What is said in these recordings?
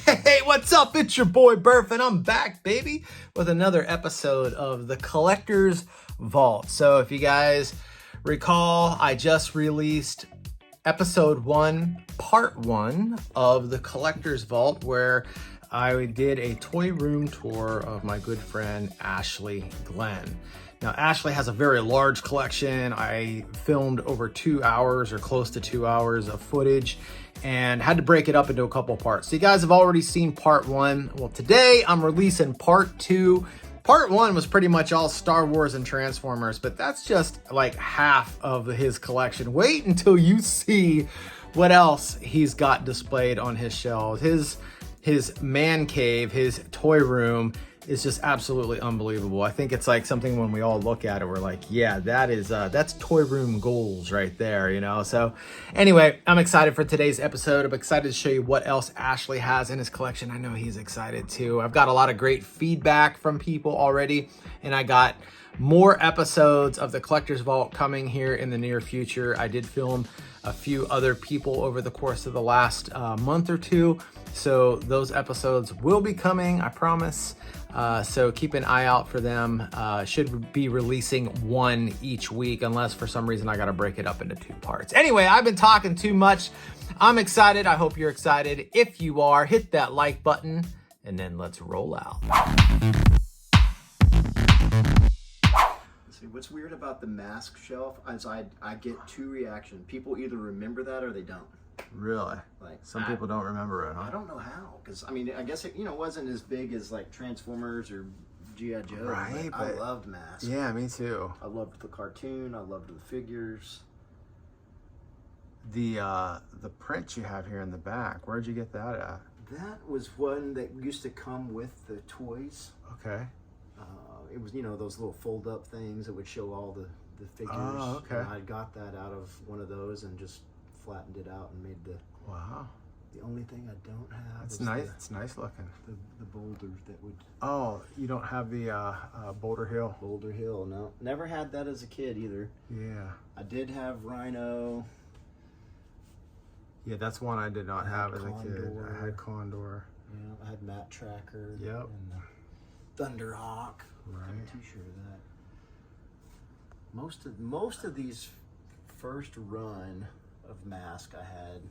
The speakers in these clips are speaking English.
Hey, what's up? It's your boy Burf, and I'm back, baby, with another episode of the Collector's Vault. So if you guys recall, I just released episode 1, part 1 of the Collector's Vault, where I did a toy room tour of my good friend Ashlee Glenn. Now, Ashlee has a very large collection. I filmed over 2 hours or close to 2 hours of footage and had to break it up into a couple parts. So you guys have already seen part 1. Well, today I'm releasing part 2. Part 1 was pretty much all Star Wars and Transformers, but that's just like half of his collection. Wait until you see what else he's got displayed on his shelves. His man cave, his toy room is just absolutely unbelievable. I think it's like something when we all look at it, we're like, yeah, that's toy room goals right there, you know? So anyway, I'm excited for today's episode. I'm excited to show you what else Ashlee has in his collection. I know he's excited too. I've got a lot of great feedback from people already, and I got more episodes of the Collector's Vault coming here in the near future. I did film a few other people over the course of the last month or two. So those episodes will be coming, I promise. So keep an eye out for them. Should be releasing one each week, unless for some reason I got to break it up into 2 parts. Anyway, I've been talking too much. I'm excited. I hope you're excited. If you are, hit that like button, and then let's roll out. See, what's weird about the M.A.S.K shelf is I get 2 reactions. People either remember that or they don't. Really? Like some people don't remember it, huh? I don't know how, because I mean, I guess it wasn't as big as like Transformers or GI Joe. Right, but I loved M.A.S.K. Yeah, me too. I loved the cartoon. I loved the figures. The print you have here in the back, where'd you get that at? That was one that used to come with the toys. Okay. It was, those little fold-up things that would show all the figures. Oh, okay. And I got that out of one of those and just flattened it out and made the. Wow. The only thing I don't have. It's nice. It's nice looking. The boulders that would. Oh, you don't have the Boulder Hill. Boulder Hill, no. Never had that as a kid either. Yeah. I did have Rhino. Yeah, that's one I did not have as Condor. a kid. I had Condor. Yeah, I had Matt Tracker. Yep. And Thunderhawk. Right. I'm too sure of that. Most of these first run of M.A.S.K I had.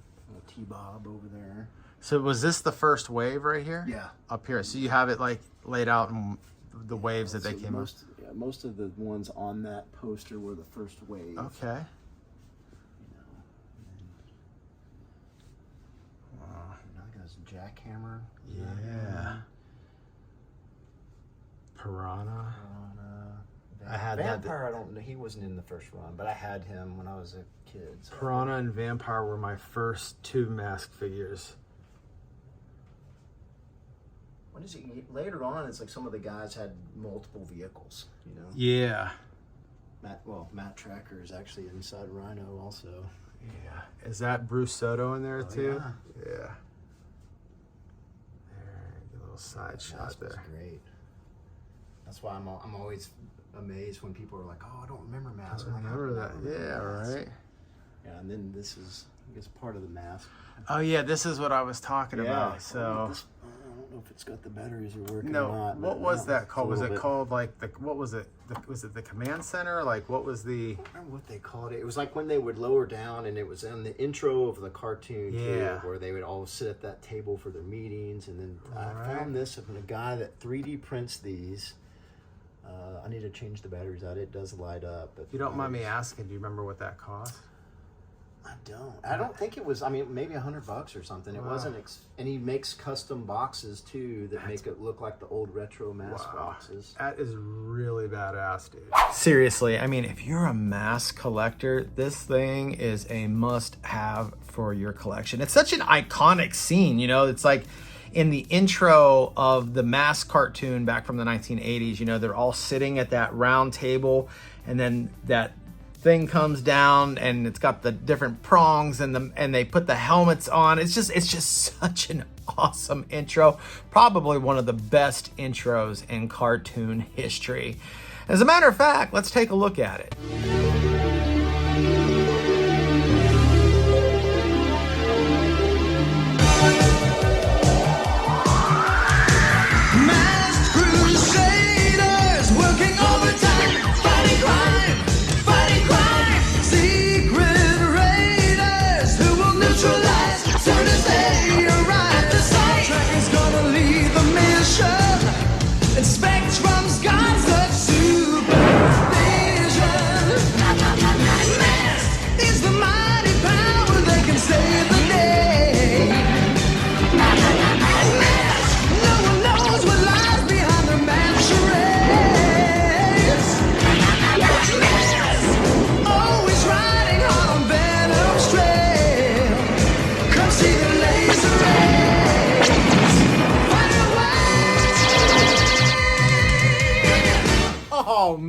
T-Bob over there. So was this the first wave right here? Yeah. Up here. So you have it like laid out in the waves that they came up. Yeah, most of the ones on that poster were the first wave. Okay. Wow. I got a jackhammer. Yeah. Piranha. I had Vampire. I don't know. He wasn't in the first run, but I had him when I was a kid. So. Piranha and Vampire were my first 2 M.A.S.K figures. When is it? Later on, it's like some of the guys had multiple vehicles. Yeah. Matt Tracker is actually inside Rhino also. Yeah. Is that Bruce Soto in there too? Yeah. Yeah. There, a little side shot there. Great. That's why I'm always amazed when people are like, "Oh, I don't remember M.A.S.K." I remember that. Yeah, right. Yeah, and then this is, I guess, part of the M.A.S.K. Oh yeah, this is what I was talking about. So I don't know if it's got the batteries are working no, or not. what was that called? Was it called like the what was it? Was it the command center? Like what was the? I don't remember what they called it. It was like when they would lower down, and it was in the intro of the cartoon too, where they would all sit at that table for their meetings. And then I found this from a guy that 3D prints these. I need to change the batteries out. It does light up. But If you don't mind me asking, do you remember what that cost? I don't think it was. I mean, maybe $100 or something. It wasn't. And he makes custom boxes too that make it look like the old retro M.A.S.K boxes. That is really badass, dude. Seriously, I mean, if you're a M.A.S.K collector, this thing is a must-have for your collection. It's such an iconic scene, It's like in the intro of the M.A.S.K cartoon back from the 1980s. They're all sitting at that round table, and then that thing comes down and it's got the different prongs and they put the helmets on. It's just such an awesome intro. Probably one of the best intros in cartoon history. As a matter of fact, let's take a look at it.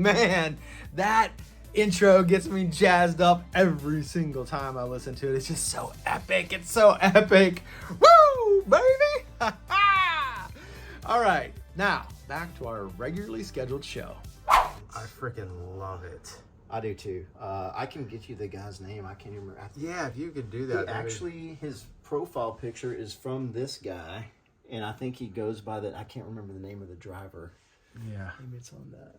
man, that intro gets me jazzed up every single time I listen to it. It's just so epic. It's so epic. Woo, baby. All right, now back to our regularly scheduled show. I freaking love it. I do too. I can get you the guy's name. I can't even remember. Yeah, if you could do that. Actually, his profile picture is from this guy, and I think he goes by that. I can't remember the name of the driver. Yeah. Maybe it's on that.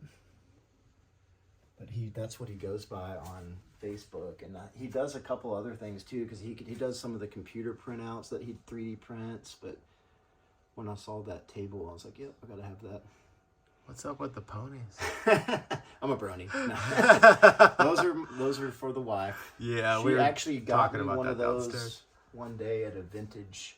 But that's what he goes by on Facebook, and he does a couple other things too, because he does some of the computer printouts that he 3D prints. But when I saw that table, I was like, yep, I gotta have that. What's up with the ponies? I'm a brony. No. those are for the wife. Yeah, she actually got me about one of those downstairs one day at a vintage,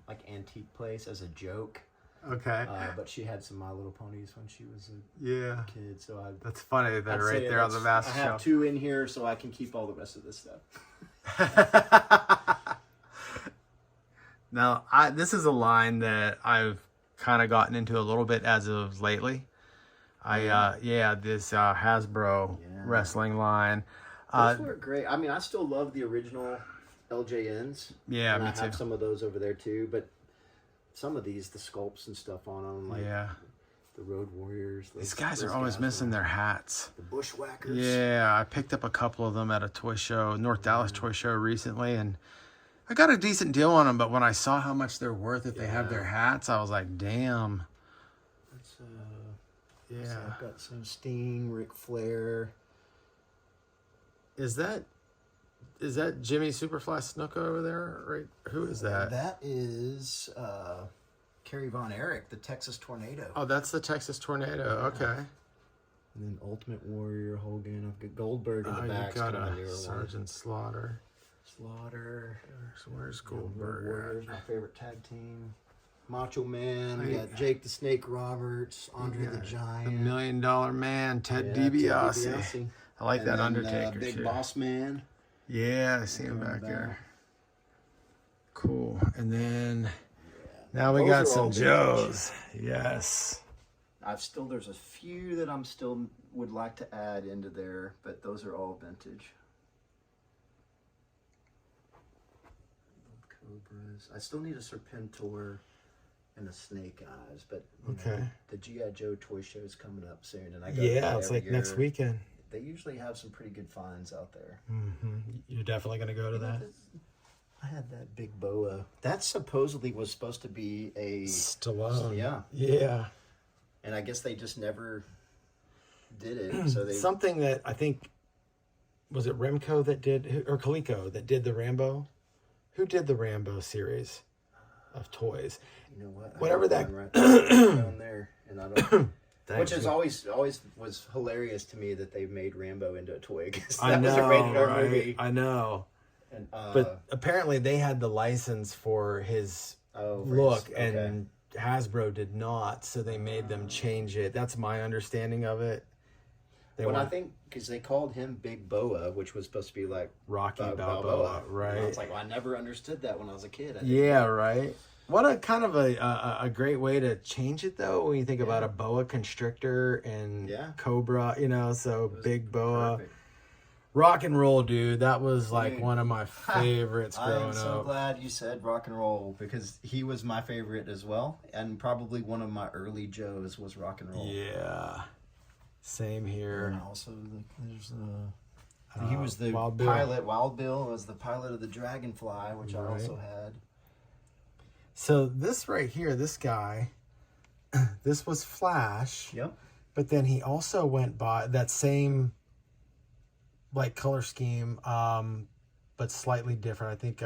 like, antique place as a joke. Okay. But she had some My Little Ponies when she was a kid, so that's funny. They're right there on the master shelf. I have 2 in here, so I can keep all the rest of this stuff. Now, this is a line that I've kind of gotten into a little bit as of lately. This Hasbro wrestling line. Those were great. I mean, I still love the original LJNs. Yeah, and me I have too. some of those over there too, but some of these, the sculpts and stuff on them, like the Road Warriors. These guys are always missing their hats. The Bushwhackers. Yeah, I picked up a couple of them at a toy show, North Dallas Toy Show recently, and I got a decent deal on them, but when I saw how much they're worth if they have their hats, I was like, damn. So I've got some Sting, Ric Flair. Is that Jimmy Superfly Snuka over there? Right? Who is that? That is Kerry Von Erich, the Texas Tornado. Oh, that's the Texas Tornado. Okay. And then Ultimate Warrior, Hogan. I've got Goldberg in the back. You got a Sergeant Slaughter. Slaughter. Where's Goldberg? Warriors, my favorite tag team. Macho Man. We got Jake the Snake Roberts, Andre the Giant. The $1 Million Man, Ted DiBiase. I like that Undertaker Big too. Boss Man. Yeah, I see him back there. Cool. And then now we got some Joes. Yes. There's a few that I'm still would like to add into there, but those are all vintage. Cobras. I still need a Serpentor and a Snake Eyes, but the GI Joe toy show is coming up soon, and I go it's like next weekend. They usually have some pretty good finds out there. You're definitely gonna go to that. I had that big boa. That supposedly was supposed to be a Stallone. Yeah. And I guess they just never did it. So something that I think was it Remco that did, or Coleco that did the Rambo. Who did the Rambo series of toys? You know what? Whatever that right down there, and I don't. Which is always was hilarious to me that they made Rambo into a toy. That was a rated R movie. I know. And, but apparently they had the license for his look, and Hasbro did not, so they made them change it. That's my understanding of it. I think because they called him Big Boa, which was supposed to be like Rocky Balboa, right? And I was like, well, I never understood that when I was a kid. Right. What a kind of a great way to change it, though, when you think about a boa constrictor and cobra, so Big Boa. Perfect. Rock and roll, dude. That was like one of my favorites growing up. I'm so glad you said rock and roll, because he was my favorite as well. And probably one of my early Joes was rock and roll. Yeah. Same here. And also, there's he was the pilot. Wild Bill was the pilot of the Dragonfly, which I also had. So this right here, this guy, this was Flash. Yep. But then he also went by that same like color scheme, but slightly different. I think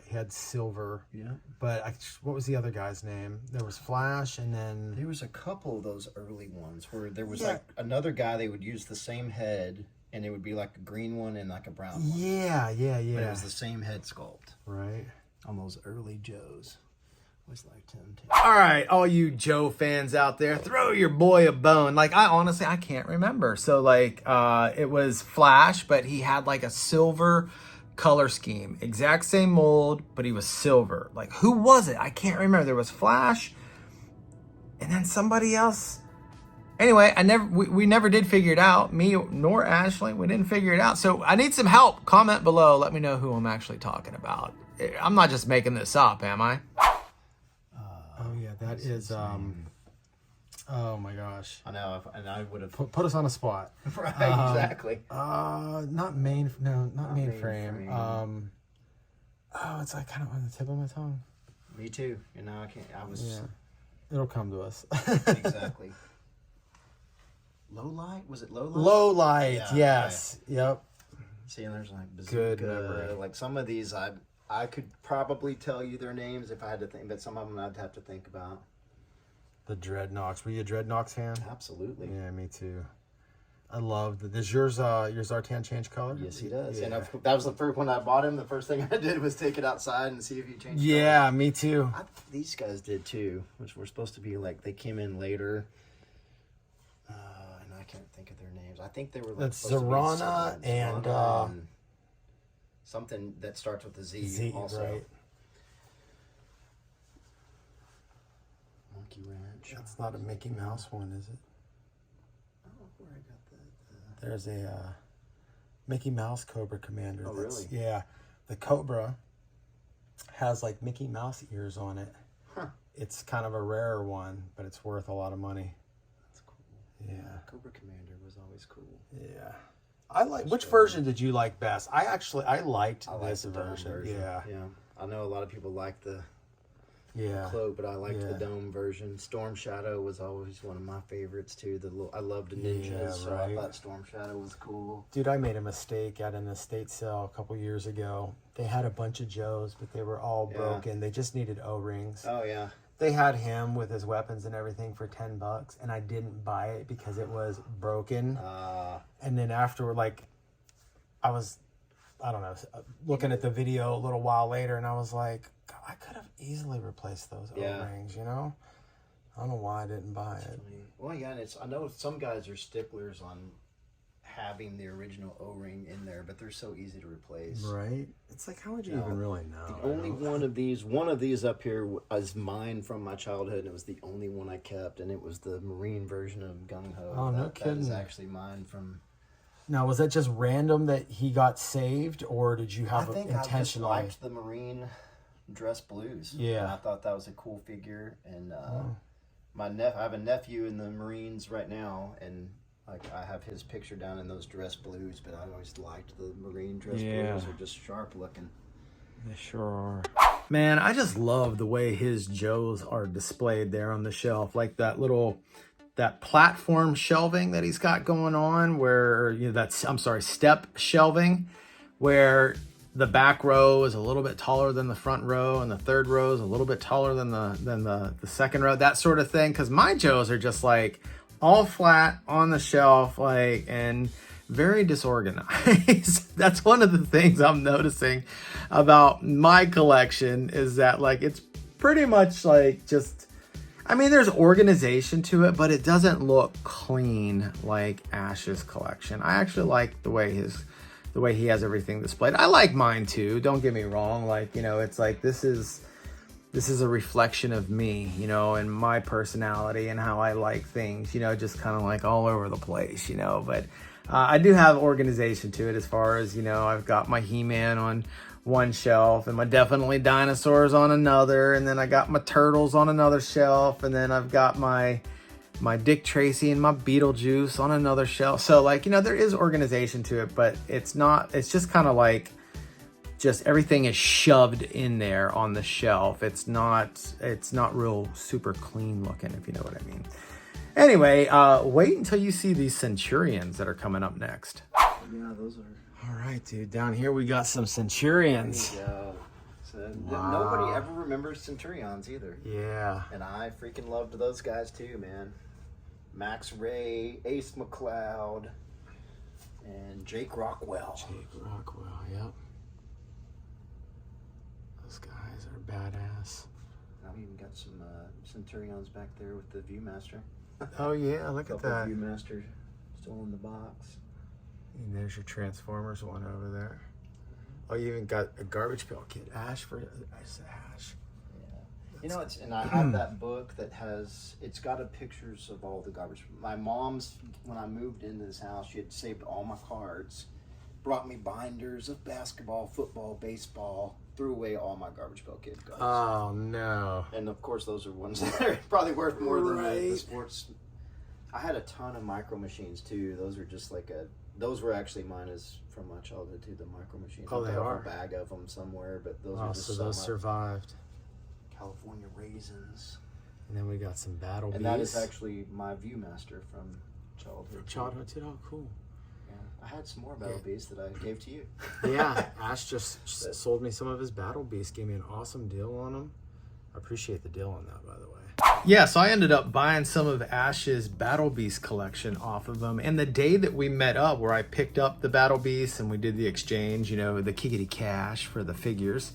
he had silver. Yeah. But what was the other guy's name? There was Flash, and then there was a couple of those early ones where there was like another guy. They would use the same head, and it would be like a green one and like a brown one. Yeah. But it was the same head sculpt. Right. On those early Joes. Always liked him too. All right, all you Joe fans out there, throw your boy a bone. Like, I can't remember. So, like, it was Flash, but he had, like, a silver color scheme. Exact same mold, but he was silver. Like, who was it? I can't remember. There was Flash, and then somebody else. Anyway, we never did figure it out. Me nor Ashlee, we didn't figure it out. So I need some help. Comment below. Let me know who I'm actually talking about. I'm not just making this up, am I? Oh yeah, that is. Oh my gosh. I know, and I would have put us on a spot. Right, exactly. Not mainframe. Oh, it's like kind of on the tip of my tongue. Me too. You know, I can't. I was. Yeah. It'll come to us. Exactly. Low light? Was it low light? Low light. Yeah, yes. Okay. Yep. See, and there's like bazooka, good memory. Like some of these, I could probably tell you their names if I had to think, but some of them I'd have to think about. The Dreadnoks. Were you a Dreadnoks fan? Absolutely. Yeah, me too. I love that. Does your Zartan change color? Yes, he does. Yeah. And that was the first when I bought him. The first thing I did was take it outside and see if he changed. Yeah, color. Me too. These guys did too, which were supposed to be like they came in later. And I can't think of their names. I think they were. Like, that's Zarana and something that starts with a Z. Z, also. Right. Monkey Ranch. That's not a Mickey Mouse one, is it? I don't know where I got that. There's a Mickey Mouse Cobra Commander. Oh, really? Yeah. The Cobra has like Mickey Mouse ears on it. Huh. It's kind of a rarer one, but it's worth a lot of money. That's cool. Yeah. Cobra Commander was always cool. Yeah. Which version did you like best? I liked this the dome version. Yeah. Yeah. I know a lot of people like the cloak, but I liked the dome version. Storm Shadow was always one of my favorites too. I loved the ninjas, so I thought Storm Shadow was cool. Dude, I made a mistake at an estate sale a couple years ago. They had a bunch of Joes, but they were all broken. They just needed O-rings. Oh yeah. They had him with his weapons and everything for $10, and I didn't buy it because it was broken. And then afterward, like, I don't know, looking at the video a little while later, and I was like, God, I could have easily replaced those O-rings, you know? I don't know why I didn't buy it. Well, yeah, and I know some guys are sticklers on having the original O-ring in there, but they're so easy to replace. Right? It's like, how would you even really know? The only one of these up here is mine from my childhood, and it was the only one I kept, and it was the Marine version of Gung Ho. Oh, no kidding. That is actually mine from... Now, was that just random that he got saved, or did you have intentionally? I just liked the Marine dress blues. Yeah. And I thought that was a cool figure, and I have a nephew in the Marines right now, and like I have his picture down in those dress blues, but I always liked the Marine dress blues. They're just sharp looking. They sure are. Man, I just love the way his Joes are displayed there on the shelf. Like that platform shelving that he's got going on where, step shelving, where the back row is a little bit taller than the front row and the third row is a little bit taller than the second row, that sort of thing. Because my Joes are just like all flat on the shelf, like, and very disorganized. That's one of the things I'm noticing about my collection is that, like, it's pretty much like just, I mean, there's organization to it, but it doesn't look clean like Ash's collection. I actually like the way he has everything displayed. I like mine too, don't get me wrong. Like, you know, it's like this is a reflection of me, you know, and my personality and how I like things, you know, just kind of like all over the place, you know. But I do have organization to it as far as, you know, I've got my He-Man on one shelf and my Definitely Dinosaurs on another, and then I got my Turtles on another shelf, and then I've got my Dick Tracy and my Beetlejuice on another shelf. So, like, you know, there is organization to it, but it's just kind of like just everything is shoved in there on the shelf. It's not real super clean looking, if you know what I mean. Anyway, wait until you see these Centurions that are coming up next. Yeah, those are... All right, dude. Down here we got some Centurions. There you go. So Wow. Nobody ever remembers Centurions either. Yeah. And I freaking loved those guys too, man. Max Ray, Ace McCloud, and Jake Rockwell. Yep. Those guys are badass. I've even got some Centurions back there with the Viewmaster. Oh yeah, look at that. Viewmaster still in the box. And there's your Transformers one over there. Oh, you even got a Garbage Pail Kid. Ash. Yeah. You know, and I have that book that it's got pictures of all the garbage. My mom's, when I moved into this house, she had saved all my cards, brought me binders of basketball, football, baseball, threw away all my Garbage Pail Kid cards. Oh, no. And of course, those are ones that are probably worth more than the sports. I had a ton of Micro Machines too. Those are just like those were actually mine from my childhood too, the Micro Machines. Oh, they are? A bag of them somewhere, but those Oh, are just so those survived. California Raisins. And then we got some Battle Bees. And that is actually my Viewmaster from childhood. Childhood too? Oh, cool. Yeah, I had some more Battle Bees that I gave to you. Yeah, Ash just sold me some of his Battle Bees. Gave me an awesome deal on them. I appreciate the deal on that, by the way. Yeah, so I ended up buying some of Ash's Battle Beast collection off of him. And the day that we met up, where I picked up the Battle Beast and we did the exchange, you know, the Kikity Cash for the figures,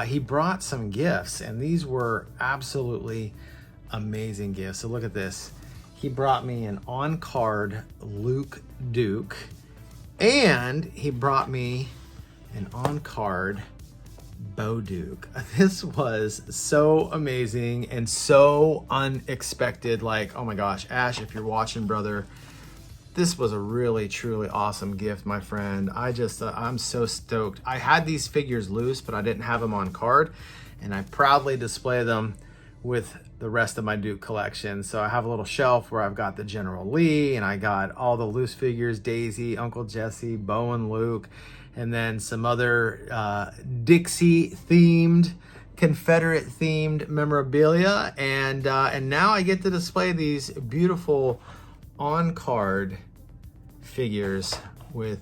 he brought some gifts, and these were absolutely amazing gifts. So look at this. He brought me an on-card Luke Duke, and he brought me an on-card Bo Duke. This was so amazing and so unexpected. Like, oh my gosh, Ash, if you're watching, brother, this was a really, truly awesome gift, my friend. I'm so stoked. I had these figures loose, but I didn't have them on card, and I proudly display them with the rest of my Duke collection. So I have a little shelf where I've got the General Lee, and I got all the loose figures, Daisy, Uncle Jesse, Bo and Luke, and then some other Dixie-themed, Confederate-themed memorabilia. And now I get to display these beautiful on-card figures with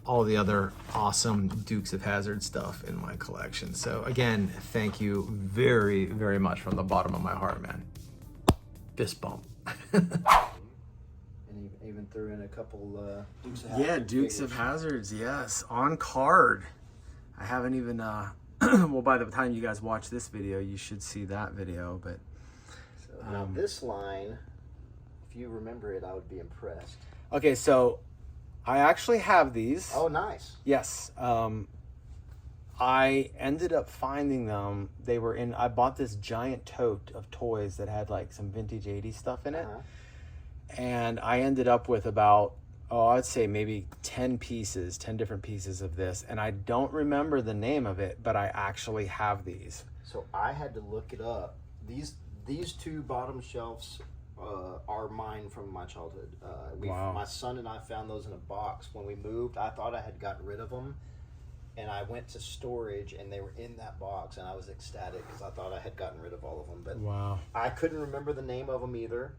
all the other awesome Dukes of Hazzard stuff in my collection. So again, thank you very, very much from the bottom of my heart, man. Fist bump. And even threw in a couple Dukes of Hazzard. Yeah, Dukes figures. of Hazzards, yes, on card. I haven't even, well, by the time you guys watch this video, you should see that video, but. So now this line, if you remember it, I would be impressed. Okay, so I actually have these. Oh, nice. Yes. I ended up finding them. They were in, I bought this giant tote of toys that had like some vintage 80s stuff in it. And I ended up with about, I'd say maybe 10 different pieces of this. And I don't remember the name of it, but I actually have these. So I had to look it up. These two bottom shelves are mine from my childhood. Wow. My son and I found those in a box when we moved. I thought I had gotten rid of them, and I went to storage, and they were in that box, and I was ecstatic because I thought I had gotten rid of all of them. But wow, I couldn't remember the name of them either.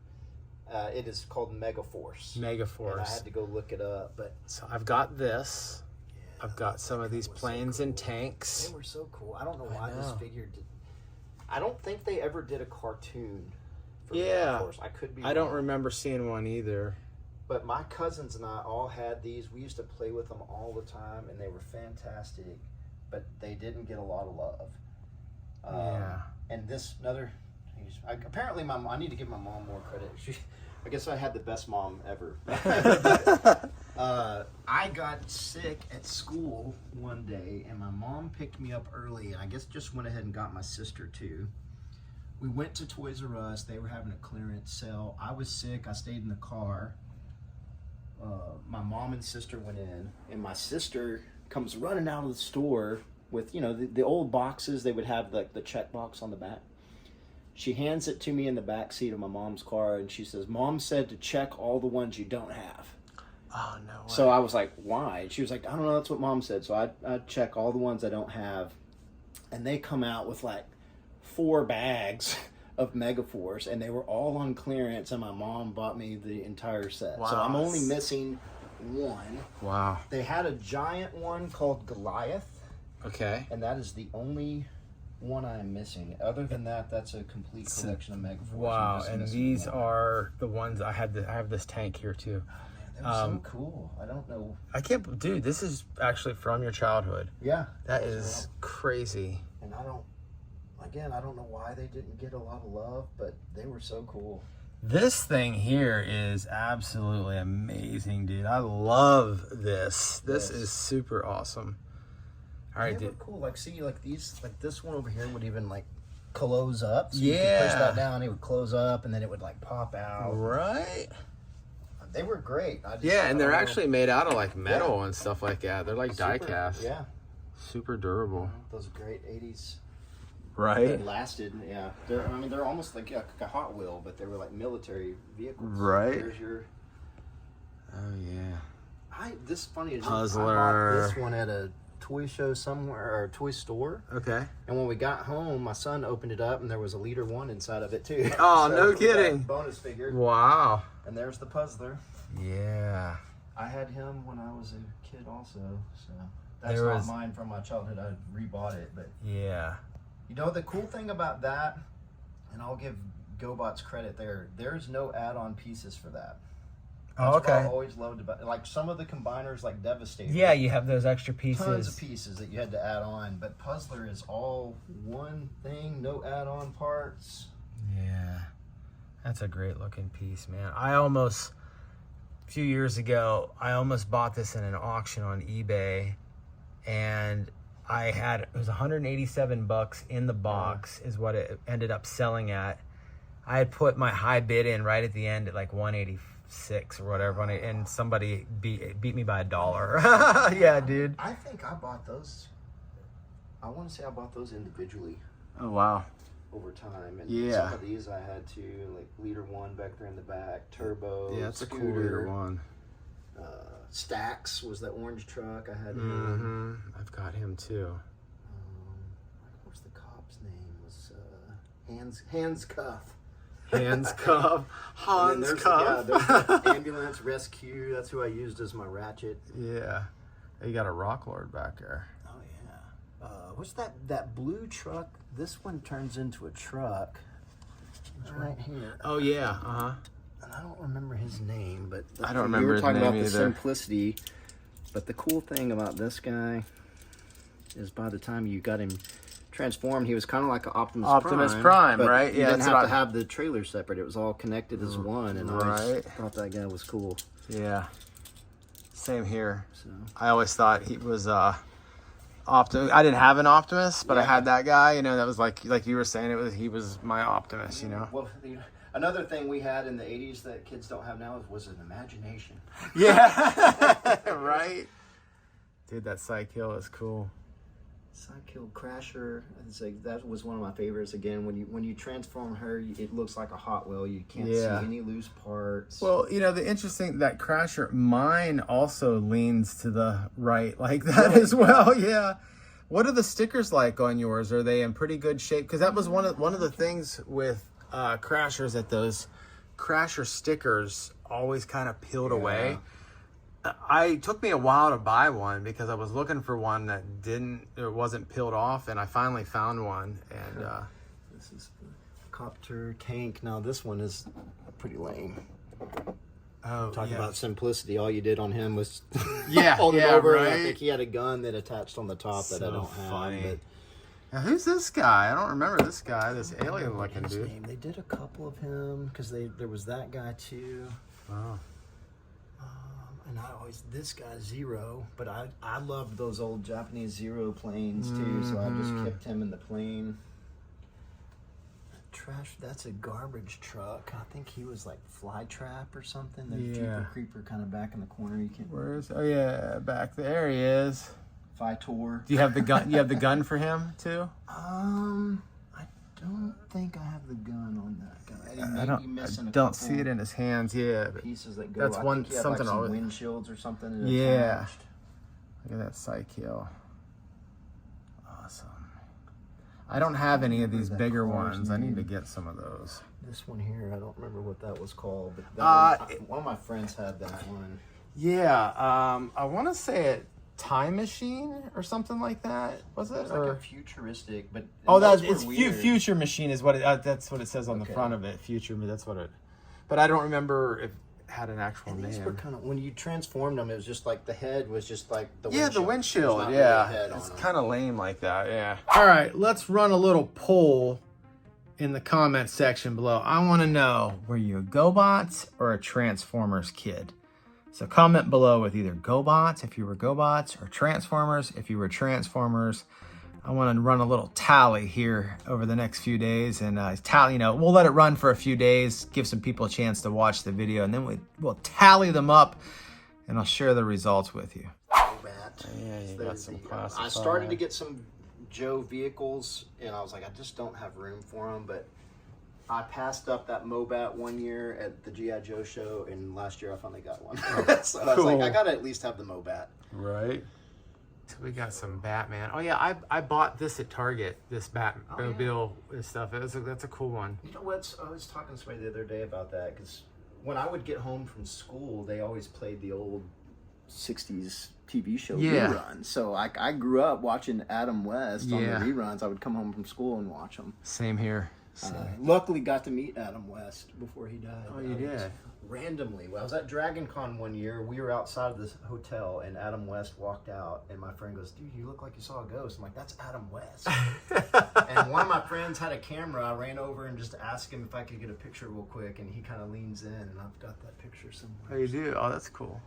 It is called Megaforce. Megaforce. And I had to go look it up. But so I've got this. Yeah, I've got some of these planes and tanks. They were so cool. I don't know why this figure did. I don't think they ever did a cartoon. Yeah, I could be. I don't remember seeing one either. But my cousins and I all had these. We used to play with them all the time, and they were fantastic. But they didn't get a lot of love. Yeah. And this another. Apparently, I need to give my mom more credit. I guess I had the best mom ever. I got sick at school one day, and my mom picked me up early, and I guess just went ahead and got my sister too. We went to Toys R Us. They were having a clearance sale. I was sick. I stayed in the car. My mom and sister went in, and my sister comes running out of the store with, you know, the old boxes. They would have like the check box on the back. She hands it to me in the back seat of my mom's car, and she says, "Mom said to check all the ones you don't have." Oh, no way. So I was like, "Why?" And she was like, "I don't know, that's what Mom said." So I'd check all the ones I don't have, and they come out with like 4 bags of Megaforce, and they were all on clearance, and my mom bought me the entire set. Wow. So I'm only missing one. Wow. They had a giant one called Goliath. Okay. And that is the only one I'm missing. Other than that, that's a complete collection of Megaforce. Wow, and these are the ones I had. I have this tank here too. Oh, man, they were so cool. I don't know. I can't, dude. This is actually from your childhood. Yeah, that is crazy. And I don't know why they didn't get a lot of love, but they were so cool. This thing here is absolutely amazing, dude. I love this. This is super awesome. All right, they dude. were cool. Like, see, like these, like this one over here would even like close up. So you could push that down, it would close up, and then it would like pop out. Right. They were great. And they're actually made out of like metal and stuff like that. They're like die cast. Yeah. Super durable. Those great 80s. Right. That lasted, yeah. They're almost like a Hot Wheel, but they were like military vehicles. Right. There's your... Oh, yeah. This is funny. Puzzler. I bought this one at a toy show somewhere, or a toy store. Okay. And when we got home, my son opened it up, and there was a Leader 1 inside of it, too. Oh, so no kidding. Bonus figure. Wow. And there's the Puzzler. Yeah. I had him when I was a kid also, so... That's not mine from my childhood. I rebought it, but... Yeah. You know, the cool thing about that, and I'll give GoBots credit there, there's no add-on pieces for that. That's what I always loved about it. Like some of the combiners, like Devastator. Yeah, you have those extra pieces. Tons of pieces that you had to add on, but Puzzler is all one thing, no add-on parts. Yeah. That's a great looking piece, man. A few years ago, I almost bought this in an auction on eBay, and it was $187 in the box is what it ended up selling at. I had put my high bid in right at the end at like 186 or whatever, and somebody beat me by $1. Yeah, dude. I think I bought those. I want to say I bought those individually. Oh, wow. Over time, and some of these I had to, like Leader 1 back there in the back, Turbo. Yeah, that's Scooter, a cool Leader 1. Stacks was that orange truck. I had him. I've got him too. What's the cop's name? Was Hands Cuff. Hans Cuff. Hans Cuff. There's Ambulance Rescue. That's who I used as my ratchet. Yeah. You got a Rock Lord back there. Oh yeah. What's that blue truck? This one turns into a truck. Right here. Oh yeah. And I don't remember his name, but I don't remember his name either. We were talking about the simplicity, but the cool thing about this guy is by the time you got him transformed, he was kind of like an Optimus Prime, right? You didn't have to have the trailer separate. It was all connected as one, and I thought that guy was cool. Yeah. Same here. So I always thought he was Optimus. I didn't have an Optimus, but I had that guy. You know, that was like you were saying. He was my Optimus. You know. Well, another thing we had in the 80s that kids don't have now was an imagination. Yeah. Right. Dude, that Psykill is cool. Psykill Crasher. That was one of my favorites. Again, when you transform her, it looks like a Hot Wheel. You can't see any loose parts. Well, you know, the interesting, that Crasher, mine also leans to the right like that as well. Yeah. What are the stickers like on yours? Are they in pretty good shape? Because that was one of the things with Crashers, that those Crasher stickers always kind of peeled away. It took me a while to buy one because I was looking for one that wasn't peeled off, and I finally found one. And this is the Copter Tank. Now this one is pretty lame. Oh, talking about simplicity. All you did on him was hold him over. Right? I think he had a gun that attached on the top that I don't have. But now, who's this guy? I don't remember this guy. This alien-looking dude. Name. They did a couple of him because there was that guy too. Oh. And this guy Zero, but I loved those old Japanese Zero planes too, so I just kept him in the plane. Trash, that's a garbage truck. I think he was like Flytrap or something. There's Jeepers Creeper kind of back in the corner. You can't. Oh yeah, back there he is. Phytor. Do you have the gun? You have the gun for him too? I don't think I have the gun on that guy. I don't see it in his hands. Yeah, pieces that go. That's something. Like some windshields or something. Yeah. Look at that Psykill. Awesome. I don't have any of these bigger ones. I need to get some of those. This one here, I don't remember what that was called, but one of my friends had that one. Yeah, I want to say it. Time Machine or something like that, was it? It was like a futuristic, but it's Future Machine is what that's what it says on the front of it. Future, that's what it. But I don't remember if it had an actual name. These were kind of, when you transformed them, it was just like the head was just like the windshield. The windshield. Yeah, it's kind of lame like that. Yeah. All right, let's run a little poll in the comment section below. I want to know, were you a GoBots or a Transformers kid? So comment below with either GoBots if you were GoBots, or Transformers if you were Transformers. I want to run a little tally here over the next few days, and tally. We'll let it run for a few days, give some people a chance to watch the video, and then we'll tally them up, and I'll share the results with you. Yeah, you got some classic. I started to get some Joe vehicles, and I was like, I just don't have room for them, but I passed up that Mobat 1 year at the GI Joe show, and last year I finally got one. So I was like, I gotta at least have the Mobat. Right. So we got some Batman. Oh yeah, I bought this at Target. This Batmobile and stuff. That's a cool one. You know what? I was talking to somebody the other day about that, because when I would get home from school, they always played the old 60s TV show reruns. So I grew up watching Adam West on the reruns. I would come home from school and watch them. Same here. Luckily got to meet Adam West before he died. Oh, you did? Randomly. Well, I was at Dragon Con one year. We were outside of this hotel, and Adam West walked out, and my friend goes, dude, you look like you saw a ghost. I'm like, that's Adam West. And one of my friends had a camera. I ran over and just asked him if I could get a picture real quick, and he kind of leans in, and I've got that picture somewhere. Oh, you do? Oh, that's cool.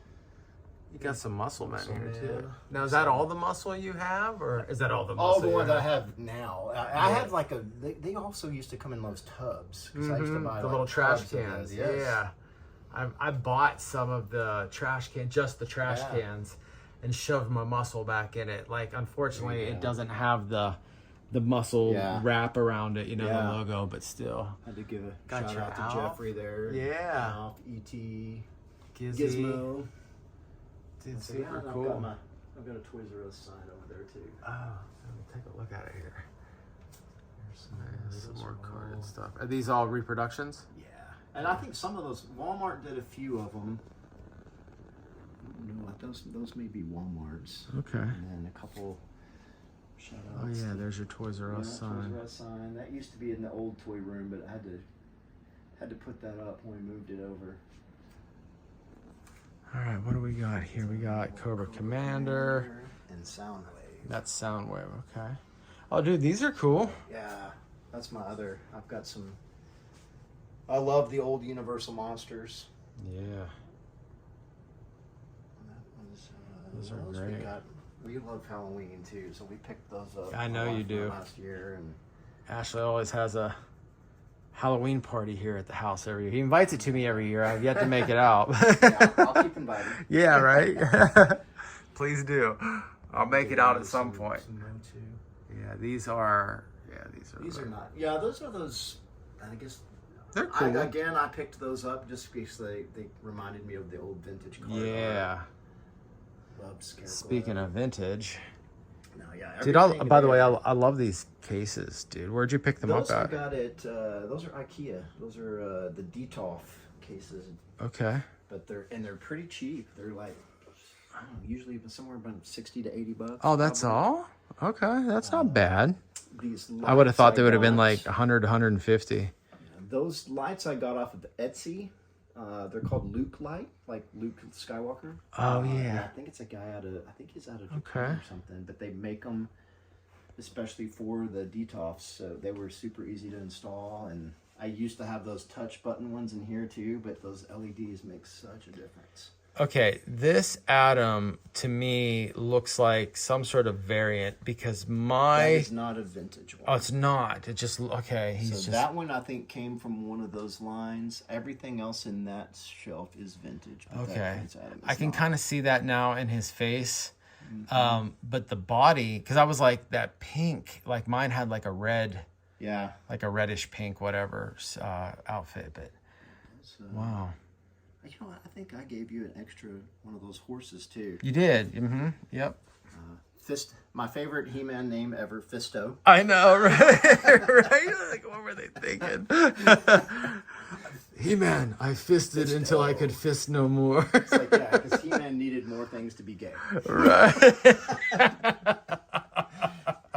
You got some muscle men here too. Now, is that all the muscle you have, or is that all the muscle? All the ones I have now. I had like they also used to come in those tubs. I used to buy the like little trash cans. Yes. Yeah, I bought some of the trash can, just the trash cans, and shoved my muscle back in it. Like, unfortunately, it doesn't have the muscle wrap around it, the logo, but still. I had to give a shout out to Jeffrey there. Yeah. Alf, E.T., Gizmo. Dude, super cool. I've got a Toys R Us sign over there too. Oh, let me take a look at it here. There's some more carded stuff. Are these all reproductions? Yeah. And I think some of those, Walmart did a few of them. Those may be Walmart's. Okay. And then a couple shout-outs. Oh yeah, there's your Toys R Us sign. Toys R Us sign. That used to be in the old toy room, but I had to put that up when we moved it over. All right, what do we got here? We got Cobra Commander. And Soundwave. That's Soundwave, okay. Oh, dude, these are cool. Yeah, that's my other. I've got some. I love the old Universal Monsters. Yeah. Those are great. We love Halloween too, so we picked those up. I know you do. Last year, and Ashley always has a Halloween party here at the house every year. He invites it to me every year. I've yet to make it out. I'll keep inviting. Yeah, right? Please do. I'll make it out at some point. Yeah, these are not. Yeah, those are those, I guess. They're cool. I picked those up just because they reminded me of the old vintage card. Yeah. Loved Scarecrow. Speaking of vintage. No, yeah. Dude, by the way, I love these cases, dude. Where'd you pick them up at? Those I got at, those are IKEA. Those are the Detolf cases. Okay. But they're pretty cheap. They're like, I don't know, usually somewhere about $60 to $80. Oh, that's all? Okay, that's not bad. These I would have thought they would have been like 100 to 150. Those lights I got off of Etsy. They're called Luke Light, like Luke Skywalker. Oh yeah. I think it's a guy he's out of Japan or something. But they make them especially for the Detolfs, so they were super easy to install. And I used to have those touch button ones in here too, but those LEDs make such a difference. Okay, this Adam to me looks like some sort of variant because that is not a vintage one. Oh, it's not. It just that one I think came from one of those lines. Everything else in that shelf is vintage. Okay, I can kind of see that now in his face. Mm-hmm. But the body, because I was like that pink, like mine had like a red, like a reddish pink whatever outfit. But wow. You know what? I think I gave you an extra one of those horses too. You did. Mm-hmm. Yep. Fist. My favorite He-Man name ever, Fisto. I know, right? Right? Like, what were they thinking? He-Man, I fisted Fisto. Until I could fist no more. It's like, yeah, because He-Man needed more things to be gay. Right.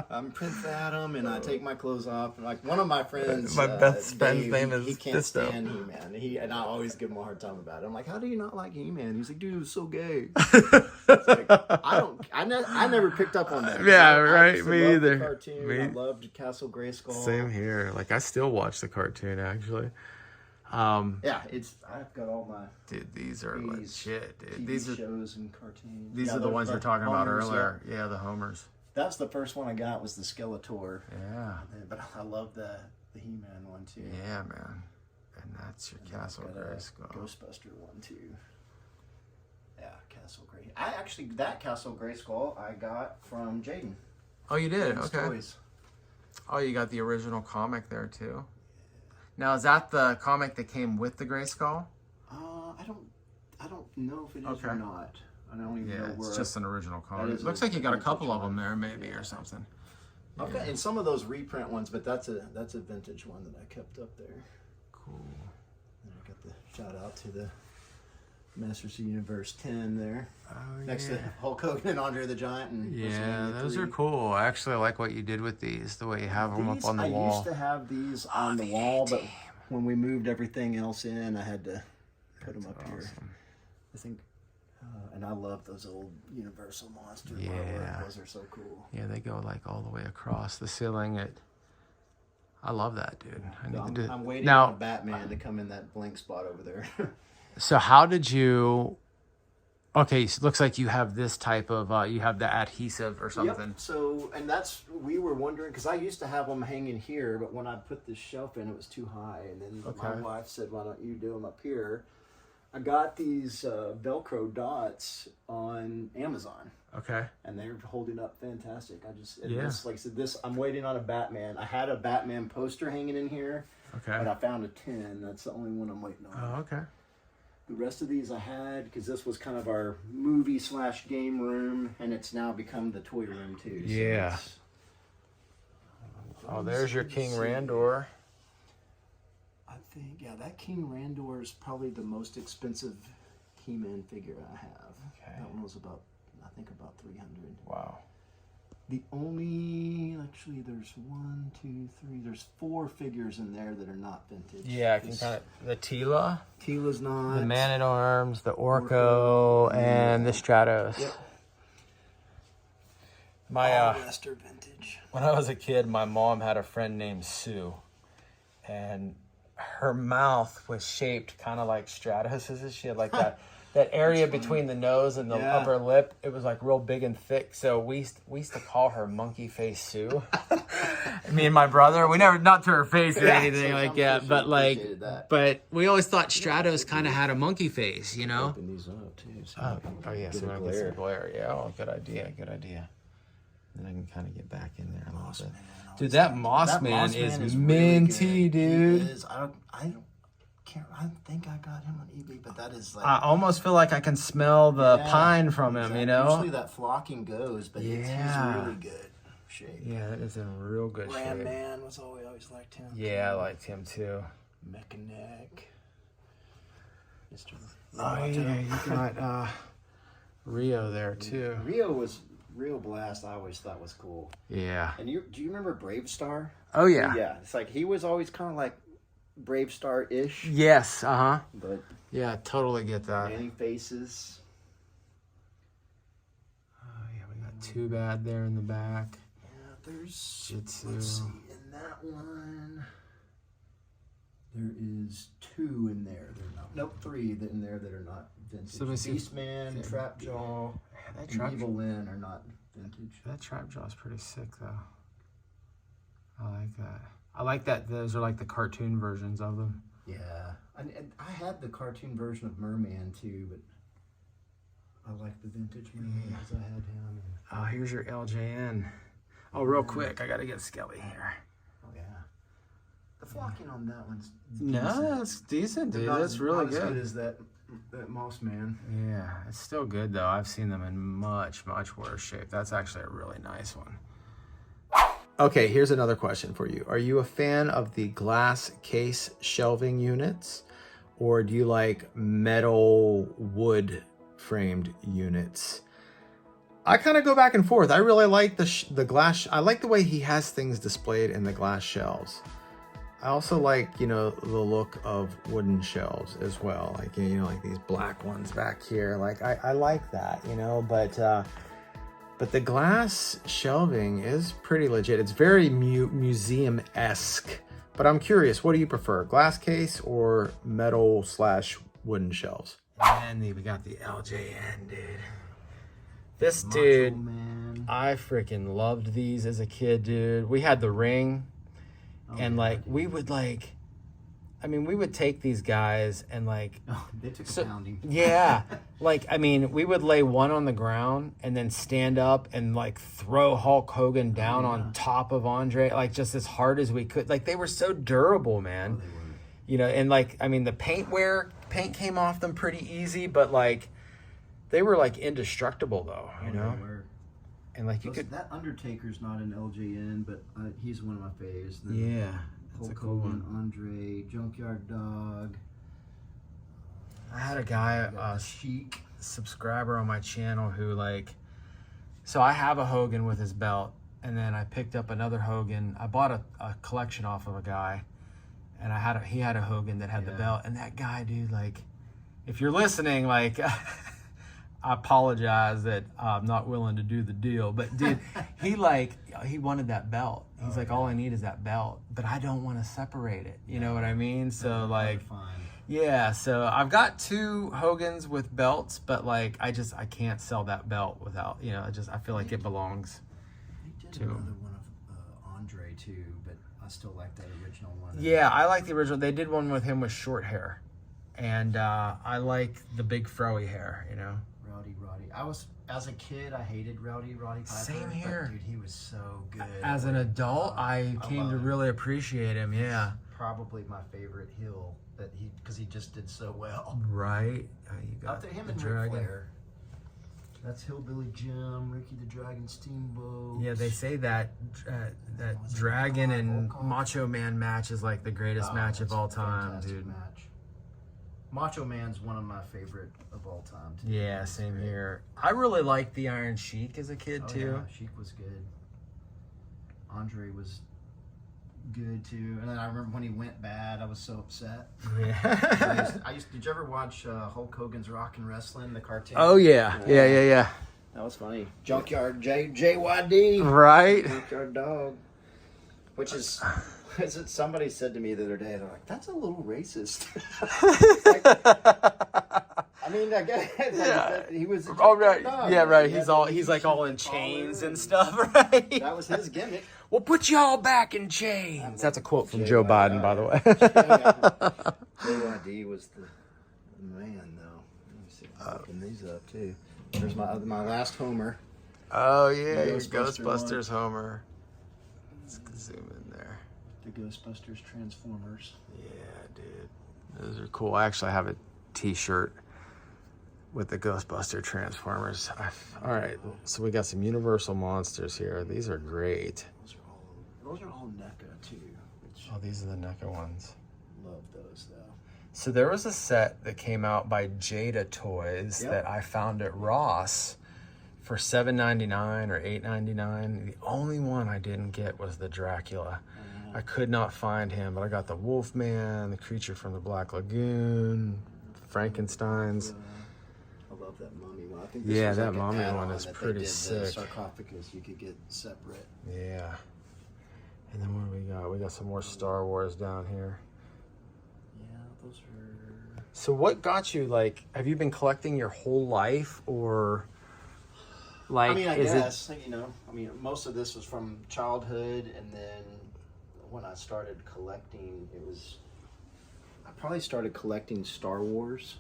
I'm Prince Adam, and I take my clothes off. And like one of my friends, my best friend's name is he can't Fisto. Stand He-Man. And I always give him a hard time about it. I'm like, how do you not like He-Man? He's like, dude, it was so gay. Like, I never picked up on that. Yeah, right. Me either. The cartoon. I loved Castle Grayskull. Same here. Like I still watch the cartoon actually. Yeah, I've got all my. Dude, these are legit, dude. TV these are shows and cartoons. These are the ones you're talking about earlier. Yeah, the Homers. That's the first one I got was the Skeletor. Yeah. But I love the He-Man one too. Yeah, man. And that's your Castle Grayskull. Ghostbuster one too. Yeah, Castle Gray. That Castle Grayskull I got from Jaden. Oh, you did? Jaden's Okay. Toys. Oh, you got the original comic there too. Now, is that the comic that came with the Grayskull? I don't know if it is or not. I don't even know where. It's just an original comic. It looks like you got a couple of them there, maybe, or something. I've got in some of those reprint ones, but that's a vintage one that I kept up there. Cool. And I got the shout out to the Masters of the Universe 10 there. Oh, next to Hulk Hogan and Andre the Giant. And those are cool. I actually like what you did with these, the way you have them up on the wall. I used to have these on the wall, but when we moved everything else in, I had to put them up here. I think, and I love those old Universal monsters. Yeah. Those are so cool. Yeah, they go like all the way across the ceiling. I love that, dude. I'm waiting on Batman to come in that blank spot over there. So how did you... Okay, so it looks like you have this type of, you have the adhesive or something. Yep. So, and we were wondering, because I used to have them hanging here, but when I put this shelf in, it was too high. And then my wife said, why don't you do them up here? I got these Velcro dots on Amazon. Okay. And they're holding up fantastic. This, like I said, I'm waiting on a Batman. I had a Batman poster hanging in here. Okay. But I found a 10. That's the only one I'm waiting on. Oh, okay. The rest of these I had, because this was kind of our movie/game room, and it's now become the toy room too. Yeah. So there's your King Randor. I think, that King Randor is probably the most expensive He-Man figure I have. Okay. That one was about 300. Wow. The only, actually, there's 4 figures in there that are not vintage. Yeah, I can kind of, the Tila. Tila's not. The Man-at-Arms, the Orko, and the Stratos. Yep. My, rest are vintage. when I was a kid, my mom had a friend named Sue, and her mouth was shaped kind of like Stratos's. She had like that area between the nose and the upper lip. It was like real big and thick. So we used to call her Monkey Face Sue. Me and my brother, we never, not to her face or anything like that, but we always thought Stratos kind of had a monkey face, you know? Open these up too. So So I get some glare. Yeah, good idea. Then I can kind of get back in there a little bit. Dude, that Moss-Man is minty, really dude. I think I got him on eBay, but that is like... I almost feel like I can smell the pine from him, you know? Usually that flocking goes, but he's really good shape. Yeah, that is in real good shape. Ram Man was always liked him. Yeah, I liked him too. M.A.K. Oh, yeah, you got Rio there too. Rio Blast, I always thought was cool. Yeah. And do you remember Brave Star? Oh, yeah. Yeah, it's like he was always kind of like Brave Star-ish. Yes, But yeah, totally get that. Many Faces. Oh, yeah, we got Too Bad there in the back. Yeah, there's... Jitsu. Let's see, in that one, there is 2 in there. Nope, 3 in there that are not vintage. So Beastman, Trapjaw, and Evil Lyn are not vintage. That Trapjaw's pretty sick, though. I like that. I like that those are like the cartoon versions of them. Yeah. And I had the cartoon version of Merman, too, but I like the vintage Merman because I had him. Oh, here's your LJN. Oh, real quick, I got to get Skelly here. Oh, yeah. The flocking on that one's decent. No, it's decent, dude. That's really good. Not as good as that Moss-Man. Yeah, it's still good, though. I've seen them in much, much worse shape. That's actually a really nice one. Okay, here's another question for you. Are you a fan of the glass case shelving units, or do you like metal wood framed units? I kind of go back and forth. I really like the glass. I like the way he has things displayed in the glass shelves. I also like, you know, the look of wooden shelves as well. Like, you know, like these black ones back here. Like, I like that, you know, but the glass shelving is pretty legit. It's very museum-esque. But I'm curious, what do you prefer? Glass case or metal/wooden shelves? And then we got the LJN, dude. This dude, I freaking loved these as a kid, dude. We had the ring, and like we would like, I mean, we would take these guys and like, they took a pounding. Yeah, like I mean, we would lay one on the ground and then stand up and like throw Hulk Hogan down on top of Andre, like just as hard as we could. Like they were so durable, man. They were. You know, and like I mean, the paint came off them pretty easy, but like they were like indestructible though. You know. They were. And like you could, that Undertaker's not an LJN, but he's one of my faves. Yeah, that's Hulk a cool Hogan, one. Andre, Junkyard Dog. I had a guy, Sheik subscriber on my channel who like, so I have a Hogan with his belt, and then I picked up another Hogan. I bought a collection off of a guy, and he had a Hogan that had the belt, and that guy, dude, like, if you're listening, like. I apologize that I'm not willing to do the deal, but dude, he wanted that belt. He's like, all I need is that belt, but I don't want to separate it. You know what I mean? So like, yeah. So I've got 2 Hogans with belts, but like, I can't sell that belt without, you know, I feel like it belongs. They did another one of Andre too, but I still like that original one. Yeah, I like the original. They did one with him with short hair, and I like the big froey hair. You know. Roddy. As a kid, I hated Roddy Piper. Same here. But, dude, he was so good. As an adult, I came to really appreciate him. Yeah. Probably my favorite heel because he just did so well. Right. You got After him the and Dragon. Ric Flair. That's Hillbilly Jim, Ricky the Dragon Steamboat. Yeah, they say that Dragon and Macho Man match is like the greatest match of all time, dude. Match. Macho Man's one of my favorite of all time. Too. Yeah, same here. I really liked the Iron Sheik as a kid too. Yeah, Sheik was good. Andre was good too. And then I remember when he went bad, I was so upset. Yeah. Did you ever watch Hulk Hogan's Rock and Wrestling, the cartoon? Oh yeah. Yeah. That was funny. Junkyard JYD. Right. Junkyard Dog. Which is somebody said to me the other day, they're like, that's a little racist. I mean, I guess he was. Right. Dog. Yeah, right. He's like all in chains and stuff, right? That was his gimmick. We'll put y'all back in chains. That's a quote from Joe Biden, by the way. JYD was the man, though. Let me see. I'm looking these up too. There's my last Homer. Oh yeah, Ghostbusters Homer. Let's zoom in there. The Ghostbusters Transformers. Yeah, dude. Those are cool. I actually have a t-shirt with the Ghostbuster Transformers. All right, so we got some Universal Monsters here. These are great. Those are all NECA too. Oh, these are the NECA ones. Love those though. So there was a set that came out by Jada Toys that I found at Ross for $7.99 or $8.99. The only one I didn't get was the Dracula. I could not find him, but I got the Wolfman, the Creature from the Black Lagoon, Frankenstein's. I love that mummy one. I think that mummy one is pretty sick. The sarcophagus you could get separate. Yeah. And then what do we got? We got some more Star Wars down here. Yeah, those are... So what got you, like, have you been collecting your whole life, or... Like, I mean, I guess, most of this was from childhood, and then when I started collecting, I probably started collecting Star Wars,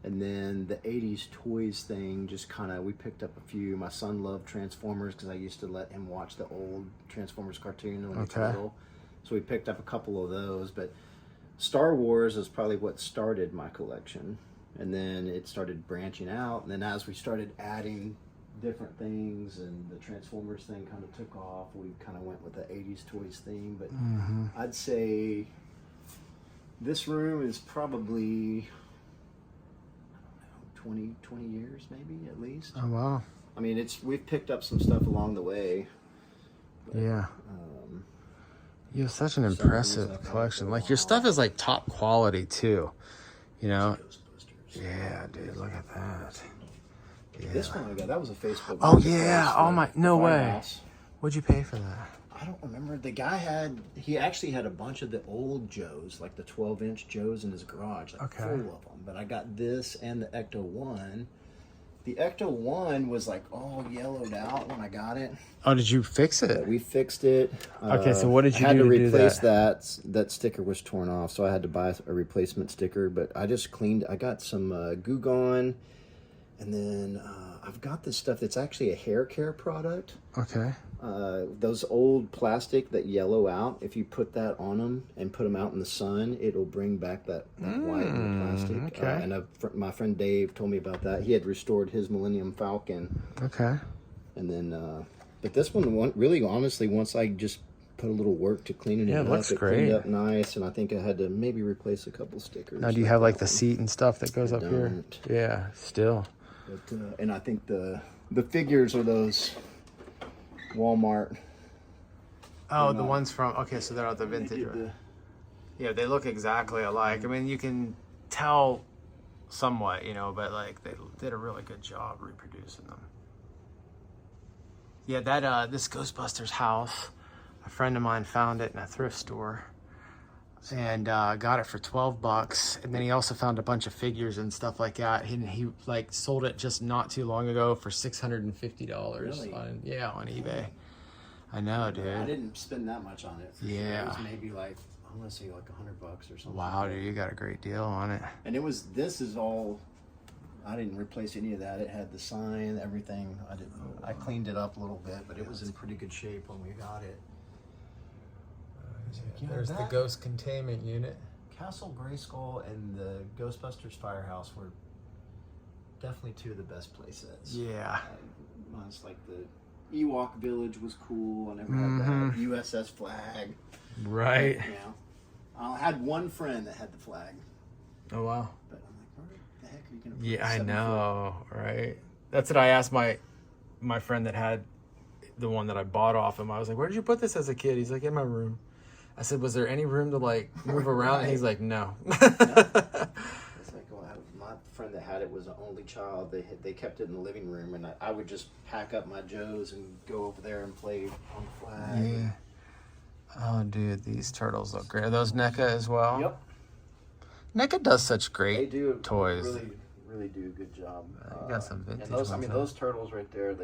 and then the 80s toys thing just we picked up a few. My son loved Transformers because I used to let him watch the old Transformers cartoon when he was little, so we picked up a couple of those, but Star Wars is probably what started my collection, and then it started branching out, and then as we started adding different things and the Transformers thing kind of took off, we kind of went with the 80s toys theme. But I'd say this room is probably, I don't know, 20 years maybe at least. Oh wow. I mean, we've picked up some stuff along the way, but, yeah. You have such an impressive collection. Like, your stuff is like top quality too, you know. Yeah, dude, look at that. Yeah. This one I got, that was a Facebook. Oh yeah! Oh my, no way. What'd you pay for that? I don't remember. The guy he actually had a bunch of the old Joes, like the 12-inch Joes in his garage, full of them. But I got this and the Ecto-1, The Ecto 1 was like all yellowed out when I got it. Oh, did you fix it? We fixed it. Okay, so what did you do to replace that? That sticker was torn off, so I had to buy a replacement sticker. But I just cleaned. I got some Goo Gone, and then I've got this stuff that's actually a hair care product. Okay. Those old plastic that yellow out, if you put that on them and put them out in the sun, it'll bring back that white in the plastic. Okay. And my friend Dave told me about that. He had restored his Millennium Falcon. Okay. And then, but this one, really honestly, once I just put a little work to cleaning it up, looks it great. cleaned up nice. And I think I had to maybe replace a couple stickers. Now, do you have like the seat and stuff that goes up here? Yeah, still. But, and I think the figures are those Walmart. Oh, the ones from, okay, so they're not the vintage. Yeah, they look exactly alike. I mean, you can tell somewhat, you know, but like they did a really good job reproducing them. Yeah, that this Ghostbusters house, a friend of mine found it in a thrift store and got it for $12. And then he also found a bunch of figures and stuff like that. He like sold it just not too long ago for $650. Really? On eBay. I know, dude. I didn't spend that much on it. Yeah. It was maybe like, I want to say like $100 or something. Wow, dude, you got a great deal on it. And this is all, I didn't replace any of that. It had the sign, everything. I cleaned it up a little bit, but it was in pretty good shape when we got it. There's the ghost containment unit. Castle Grayskull and the Ghostbusters Firehouse were definitely two of the best places. Yeah. It's like the Ewok Village was cool. I never had that USS flag. Right. But, you know, I had one friend that had the flag. Oh, wow. But I'm like, where the heck are you going to put Yeah, I 7 know, right? That's what I asked my friend that had the one that I bought off him. I was like, where did you put this as a kid? He's like, in my room. I said, was there any room to like move around? Right. And he's like, no. It's like, well, my friend that had it was the only child. They kept it in the living room, and I would just pack up my Joes and go over there and play on the flag. Yeah. Oh, dude, these turtles look great. Are those NECA as well? Yep. NECA does such great They do toys. really do a good job. You got some vintage and those, ones, those turtles right there.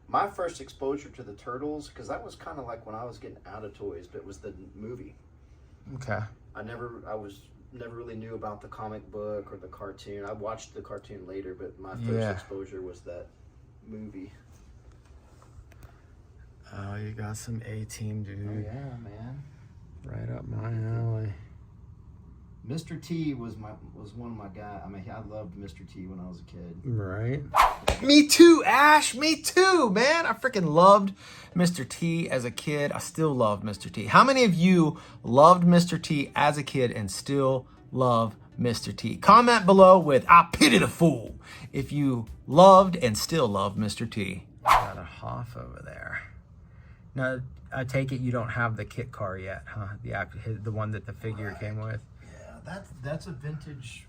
My first exposure to the turtles, because that was kind of like when I was getting out of toys, but it was the movie. Okay. I never really knew about the comic book or the cartoon. I watched the cartoon later, but my first exposure was that movie. Oh, you got some A-Team, dude. Oh yeah, man. Right up my alley. Mr. T was one of my guys. I mean, I loved Mr. T when I was a kid. Right. Me too, Ash. Me too, man. I freaking loved Mr. T as a kid. I still love Mr. T. How many of you loved Mr. T as a kid and still love Mr. T? Comment below with "I pity the fool" if you loved and still love Mr. T. Got a Hoff over there. Now, I take it you don't have the kit car yet, huh? The one that the figure came with. That's a vintage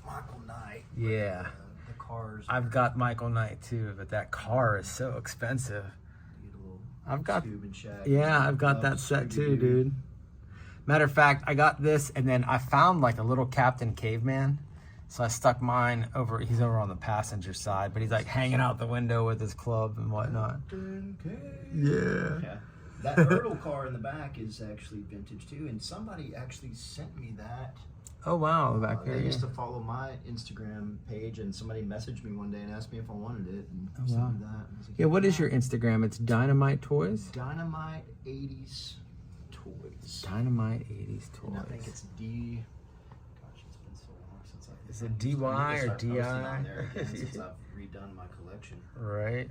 Michael Knight. Yeah. The cars. I've got Michael Knight too, but that car is so expensive. I've got that set too, dude. Matter of fact, I got this and then I found like a little Captain Caveman. So I stuck mine over, he's over on the passenger side, but he's like hanging out the window with his club and whatnot. Yeah. That Hurdle car in the back is actually vintage too, and somebody actually sent me that. Oh wow, back there. They used to follow my Instagram page, and somebody messaged me one day and asked me if I wanted it, and sent me that. And I was like, yeah, what is your Instagram? It's Dynamite Toys? Dynamite 80s Toys. Dynamite 80s Toys. And I think it's D. Gosh, it's been so long since I've. Is it DY or DI? Since I've redone my collection. Right.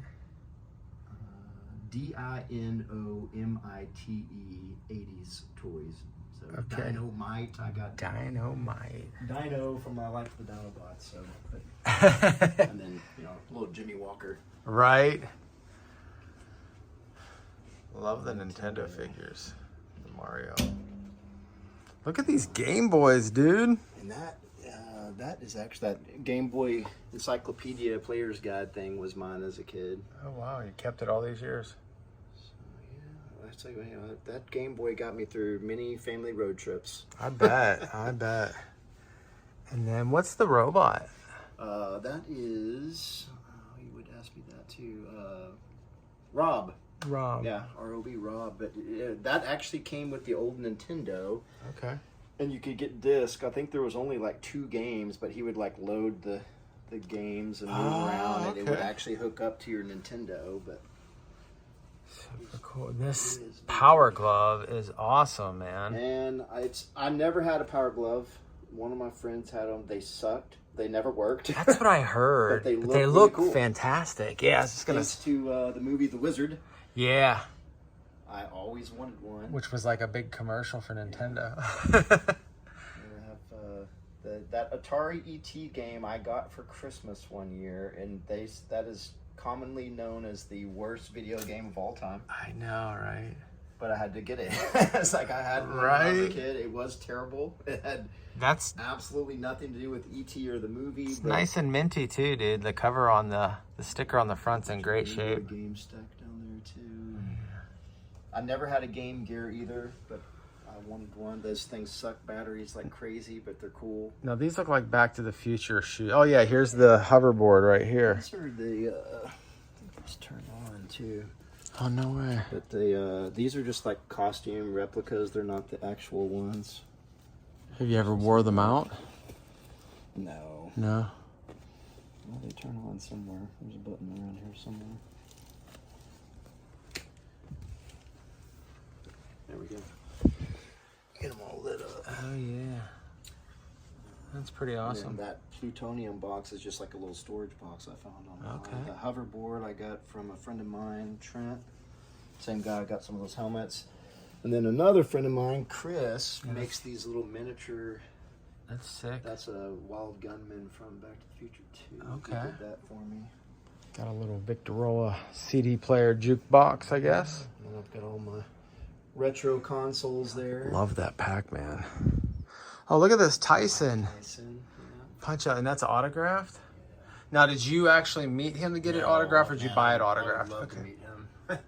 DINOMITE 80s Toys. So Okay. Dynamite, I got Dynamite. Dino from I like the Dinobots. So, but, and then little Jimmy Walker. Right. Love the Nintendo figures. The Mario. Look at these Game Boys, dude. And that is actually that Game Boy Encyclopedia Player's Guide thing was mine as a kid. Oh wow, you kept it all these years. So yeah, that Game Boy got me through many family road trips. I bet. I bet. And then what's the robot? That is, passed me that too. Rob. Yeah, R-O-B, Rob. But that actually came with the old Nintendo. Okay. And you could get disc. I think there was only like 2 games, but he would like load the games and move around, and it would actually hook up to your Nintendo. But super cool. This Power Glove is awesome, man. And I never had a Power Glove. One of my friends had them. They sucked. They never worked. That's what I heard. But they really look cool. Fantastic. Yeah, it's just gonna. Thanks to the movie The Wizard. Yeah. I always wanted one. Which was like a big commercial for Nintendo. That Atari ET game I got for Christmas one year, and that is commonly known as the worst video game of all time. I know, right? But I had to get it. It's like I had when I was a kid. It was terrible. It had absolutely nothing to do with ET or the movie. It's nice and minty too, dude. The cover on the sticker on the front's in great shape. Game stuck down there too. I never had a Game Gear either, but I wanted one. Those things suck batteries like crazy, but they're cool. No, these look like Back to the Future shoes. Oh yeah, here's the hoverboard right here. These are the let's turn on too. Oh no way! But these are just like costume replicas. They're not the actual ones. Have you ever wore them out? No. No. Well, they turn on somewhere. There's a button around here somewhere. There we go. Get them all lit up. Oh yeah. That's pretty awesome. And that plutonium box is just like a little storage box I found online. Okay. The hoverboard I got from a friend of mine, Trent. Same guy got some of those helmets. And then another friend of mine, Chris, makes these little miniature. That's sick. That's a Wild Gunman from Back to the Future 2. Okay. He did that for me. Got a little Victorola CD player jukebox, I guess. And I've got all my retro consoles there. Love that Pac-Man. Oh, look at this Tyson. Tyson, yeah. Punch out, and that's autographed? Now, did you actually meet him to get it autographed, or did you buy it autographed? I would love to meet him.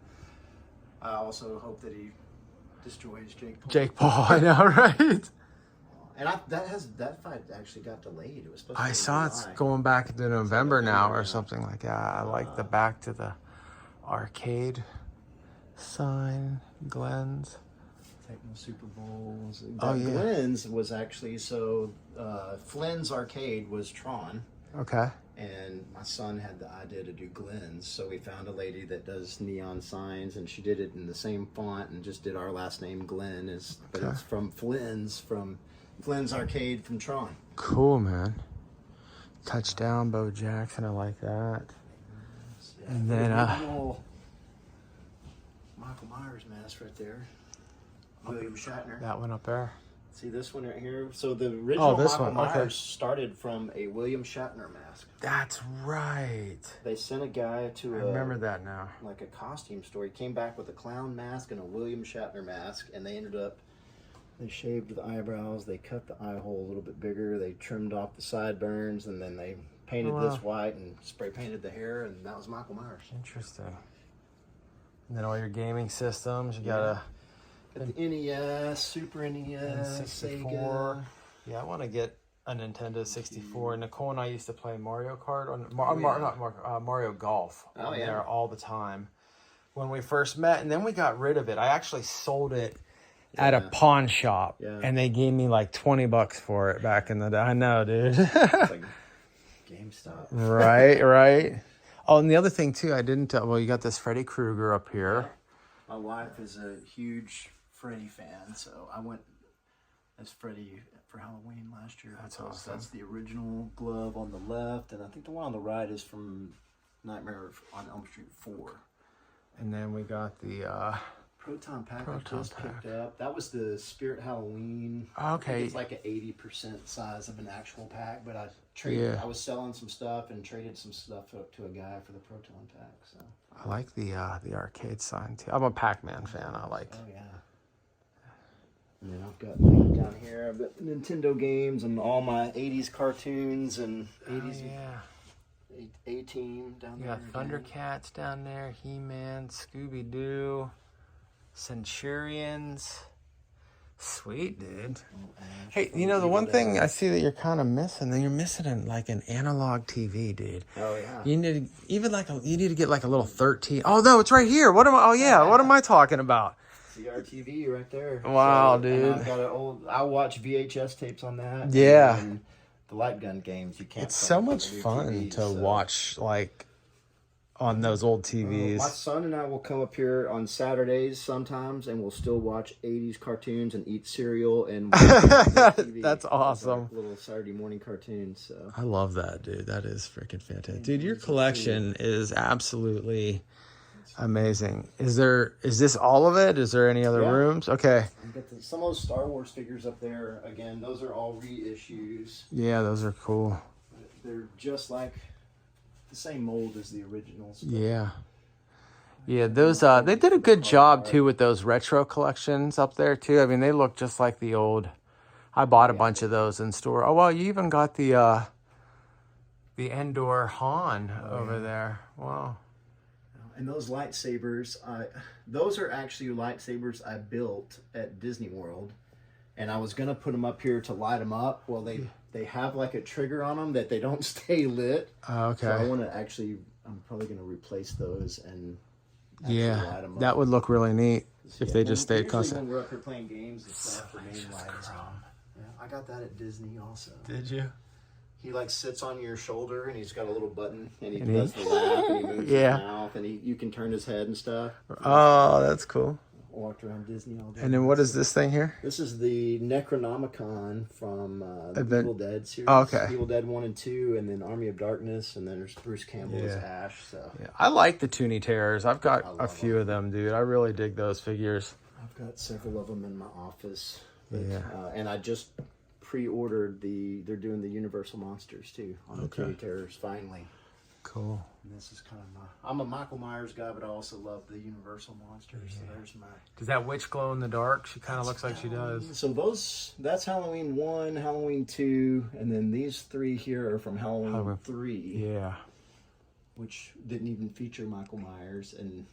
I also hope that he destroys Jake Paul. Jake Paul, I know, right? And that fight actually got delayed. It was supposed to be I saw in it's July. going back to November now or something like that. I like the back to the arcade sign, Glenn's. Techno Super Bowls. Oh, yeah. Glenn's was actually, Flynn's Arcade was Tron. Okay. And my son had the idea to do Glenn's, so we found a lady that does neon signs, and she did it in the same font and just did our last name Glenn. But it's from Flynn's Arcade from Tron. Cool, man. Touchdown, Bo Jackson. I like that. Yeah, And then Michael Myers mask right there. William Shatner. that one up there. See this one right here? So the original this Michael one, okay. Myers started from a William Shatner mask. That's right. They sent a guy to I remember that now. like a costume store. He came back with a clown mask and a William Shatner mask, and they shaved the eyebrows, they cut the eye hole a little bit bigger, they trimmed off the sideburns, and then they painted this white and spray painted the hair, and that was Michael Myers. Interesting. And then all your gaming systems, you got Got the NES, Super NES, 64. Sega. Yeah, I want to get a Nintendo 64. Nicole and I used to play Mario Kart on Mario Golf on there all the time when we first met, and then we got rid of it. I actually sold it at a pawn shop, and they gave me like $20 for it back in the day. I know, dude. It's like GameStop. Right. Oh, and the other thing too, I didn't tell. Well, you got this Freddy Krueger up here. My wife is a huge Freddy fan, so I went as Freddy for Halloween last year. That's awesome. That's the original glove on the left, and I think the one on the right is from Nightmare on Elm Street 4. And then we got the Proton Pack I just picked up. That was the Spirit Halloween. Okay. It's like an 80% size of an actual pack, but I traded. I was selling some stuff and traded some stuff to a guy for the Proton Pack. So I like the arcade sign too. I'm a Pac-Man fan. I like. Oh yeah. And then I've got down here. I've got Nintendo games and all my '80s cartoons and '80s A-Team down You there. got Thundercats down there, He-Man, Scooby-Doo, Centurions, Sweet, dude. Hey, you know, the one thing I see that you're kind of missing, then you're missing an analog TV, dude. Oh yeah. You need you need to get like a little 13. Oh no, it's right here. What am I talking about? CRTV right there. Wow, so, dude. I've got I watch VHS tapes on that. Yeah. And the light gun games you can't. It's so much fun to watch, like, on those old TVs. My son and I will come up here on Saturdays sometimes, and we'll still watch 80s cartoons and eat cereal and watch TV. That's awesome. Like little Saturday morning cartoons. So I love that, dude. That is freaking fantastic. Dude, your collection is absolutely amazing. Is this all of it? Is there any other rooms? Okay. Some of those Star Wars figures up there, again, those are all reissues. Yeah, those are cool. They're just like the same mold as the originals. Yeah. Yeah, those they did a good job too with those retro collections up there too. I mean, they look just like the old. I bought a bunch of those in store. Oh well, you even got the Endor Han over there. Wow. And those lightsabers, those are actually lightsabers I built at Disney World, and I was gonna put them up here to light them up. Well, they have like a trigger on them that they don't stay lit. Okay. So I want to actually, I'm probably gonna replace those and light them up. That would look really neat if they just stayed usually constant. when we're up here playing games and stuff, the main lights. Yeah, I got that at Disney also. Did you? He like sits on your shoulder and he's got a little button and he does the laugh and he moves his mouth and you can turn his head and stuff. Oh, that's cool. Walked around Disney all day. And then what is this thing here? This is the Necronomicon from the Evil Dead series. Oh, okay. Evil Dead 1 and 2, and then Army of Darkness, and then there's Bruce Campbell as Ash. So I like the Toonie Terrors. I've got a few of them, dude. I really dig those figures. I've got several of them in my office. But, and I just pre-ordered they're doing the Universal Monsters too on the Toonie Terrors finally. Cool. And this is kind of I'm a Michael Myers guy, but I also love the Universal Monsters. So there's my. Does that witch glow in the dark? She kind of looks like she does. So that's Halloween 1, Halloween 2, and then these 3 here are from Halloween 3. Yeah. Which didn't even feature Michael Myers, and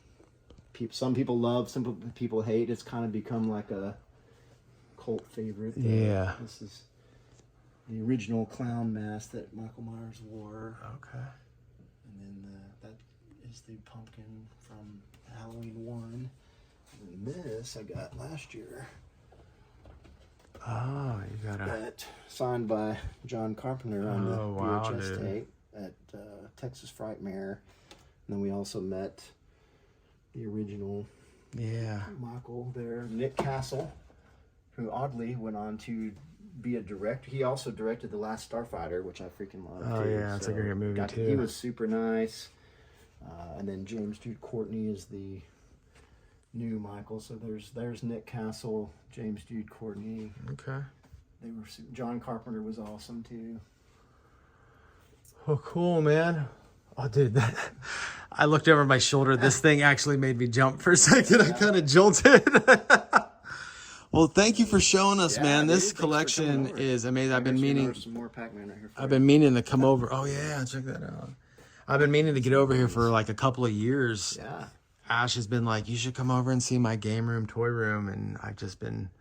some people love, some people hate. It's kind of become like a cult favorite. Yeah. This is the original clown mask that Michael Myers wore. Okay. And then that is the pumpkin from Halloween 1. And this I got last year. Oh, you got that signed by John Carpenter on the VHS tape at Texas Frightmare. And then we also met the original Michael there, Nick Castle, who oddly went on to be a director. He also directed The Last Starfighter, which I freaking love. Oh yeah, it's a great movie too. He was super nice. And then James Jude Courtney is the new Michael. So there's Nick Castle, James Jude Courtney. Okay. John Carpenter was awesome too. Oh, cool, man. Oh, dude, I looked over my shoulder. This thing actually made me jump for a second. I kind of jolted. Well, thank you for showing us, man. This collection is amazing. I've been meaning. Some more Pac-Man right here. I've been meaning to come over. Oh yeah, check that out. I've been meaning to get over here for like a couple of years. Yeah. Ash has been like, you should come over and see my game room, toy room, and I've just been.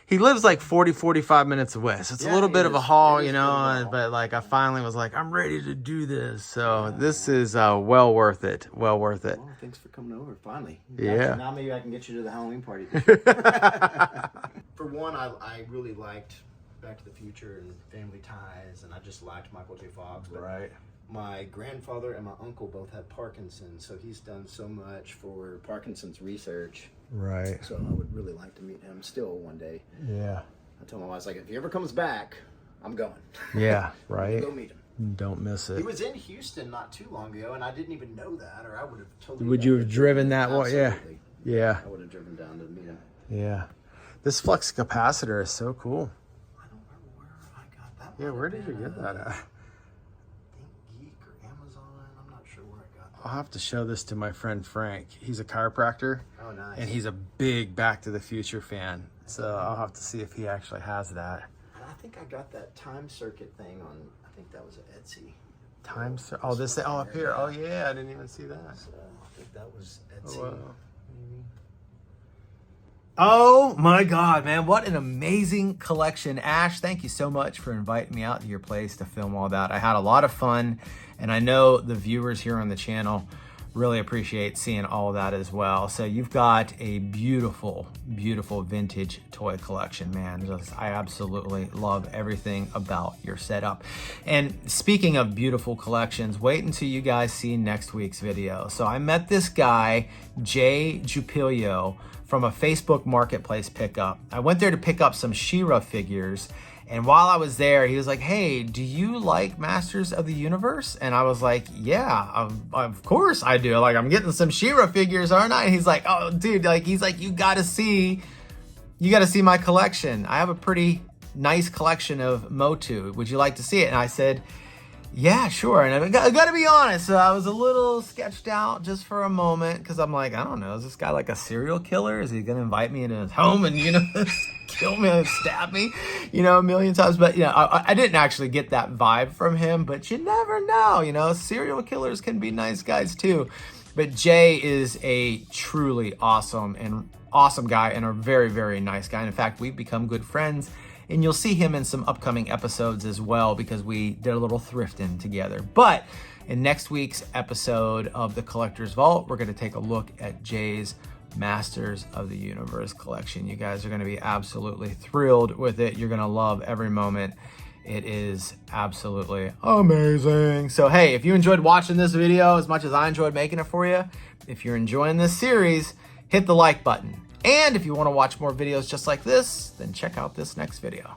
He lives like 45 minutes away, so it's a little bit of a haul, you know. But like, I finally was like, I'm ready to do this. So this is well worth it. Well worth it. Well, thanks for coming over. Finally. Yeah. Now maybe I can get you to the Halloween party. For one, I really liked Back to the Future and Family Ties, and I just liked Michael J. Fox. But Right. My grandfather and my uncle both had Parkinson's, so he's done so much for Parkinson's research. Right. So I would really like to meet him still one day. Yeah. I told my wife, I was like, if he ever comes back, I'm going. Yeah. Right. Go meet him. Don't miss it. He was in Houston not too long ago, and I didn't even know that, or I would have told you. Would you have driven that way? Yeah. Yeah. I would have driven down to meet him. Yeah. This flux capacitor is so cool. I don't remember where I got that. Yeah, where did you get that at? I think Geek or Amazon. I'm not sure where I got that. I'll have to show this to my friend Frank. He's a chiropractor. Oh, nice. And he's a big Back to the Future fan. So I'll have to see if he actually has that. I think I got that Time Circuit thing on, I think that was at Etsy. Oh, this thing. Oh, up here. Oh, yeah. I didn't even see that. So I think that was Etsy. Oh, wow. Oh my God, man. What an amazing collection. Ash, thank you so much for inviting me out to your place to film all that. I had a lot of fun, and I know the viewers here on the channel really appreciate seeing all of that as well. So you've got a beautiful, beautiful vintage toy collection, man. I absolutely love everything about your setup. And speaking of beautiful collections, wait until you guys see next week's video. So I met this guy, GI JOE, from a Facebook Marketplace pickup. I went there to pick up some She-Ra figures, and while I was there, he was like, hey, do you like Masters of the Universe? And I was like, yeah, of course I do. Like, I'm getting some She-Ra figures, aren't I? And he's like, oh, dude, like, he's like, you gotta see my collection. I have a pretty nice collection of Motu. Would you like to see it? And I said, yeah, sure. And I gotta be honest, I was a little sketched out just for a moment, because I'm like, I don't know, is this guy like a serial killer? Is he gonna invite me into his home and, you know, kill me and stab me, you know, a million times? But, you know, I didn't actually get that vibe from him, but you never know, you know, serial killers can be nice guys too. But Jay is a truly awesome guy, and a very, very nice guy. And in fact, we've become good friends. And you'll see him in some upcoming episodes as well, because we did a little thrifting together. But in next week's episode of the Collector's Vault, we're going to take a look at Jay's Masters of the Universe collection. You guys are going to be absolutely thrilled with it. You're going to love every moment. It is absolutely amazing. So, hey, if you enjoyed watching this video as much as I enjoyed making it for you, if you're enjoying this series, hit the like button. And if you want to watch more videos just like this, then check out this next video.